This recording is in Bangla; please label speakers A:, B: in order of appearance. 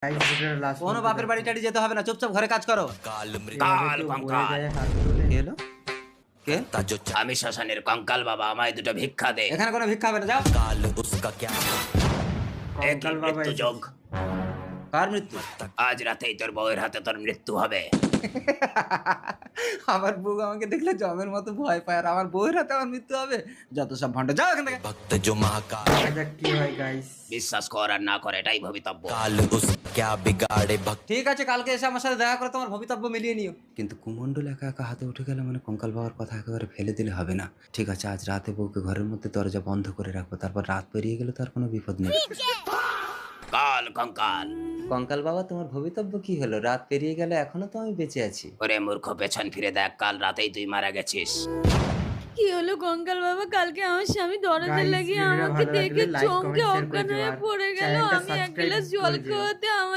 A: গাইস ভিডিওর লাস্ট
B: কোনো বাপের বাড়ি টাড়ি যেতে হবে না, চুপচাপ ঘরে কাজ করো।
C: काल
A: কাল
C: कंकाल
A: হাত তুলে
B: কি হলো? কে?
C: जो
D: আমি শ্মশানের কঙ্কাল বাবা, আমায় দুটো ভিক্ষা দে।
B: এখানে কোনো ভিক্ষা হবে না, যাও।
C: काल उसका क्या
D: একই
A: কঙ্কাল বাবা
D: মৃত্যু যোগ।
B: কার মৃত্যু?
D: আজ রাতেই তোর বউয়ের হাতে তোর মৃত্যু হবে।
B: আমার বউ আমাকে দেখলে জমের মতো ভয় পায়, আর আমার বউয়ের হাতে আমার মৃত্যু হবে? যত সব ভণ্ড, যাও এখান থেকে।
C: भक्त जो महाकाल
A: দেখা যাক কি হয় গাইস।
D: বিশ্বাস কর আর না কর, এটাই ভবিতব্য।
C: काल उस क्या बिगाड़े भक्त
B: ঠিক আছে, কালকে এসে আমার সাথে দেখা করে তোমার ভবিতব্য মিলিয়ে নিও। কিন্তু কুমন্ডল একা একা হাতে উঠে গেলে মানে কঙ্কাল বাবার কথা একেবারে ফেলে দিলে হবে না। ঠিক আছে, আজ রাতে বউকে ঘরের মধ্যে দরজা বন্ধ করে রাখবো, তারপর রাত পেরিয়ে গেলে তার কোনো বিপদ নেই।
D: কাল কঙ্কাল।
B: কঙ্কাল বাবা, তোমার ভবিতব্য কি হলো? রাত পেরিয়ে গেলে এখনো তো আমি বেঁচে আছি।
D: ওরে মূর্খ, পেছন ফিরে দেখ, কাল রাতেই তুই মারা গেছিস।
E: কি হলো কঙ্কাল বাবা? কালকে আমার স্বামী দরজা
A: Guys,
E: লাগিয়ে
A: ভিডিওটা
E: আমাকে
A: ভালো
E: দেখে
A: লাগলে like,
E: চমকে
A: comment, share করে
E: অজ্ঞান
A: দিও
E: হয়ে
A: আর
E: পড়ে গেল।
A: চ্যানেলটা
E: আমি এক
A: subscribe
E: গ্লাস
A: করে
E: জল
A: দিও।
E: খাওয়াতে আমার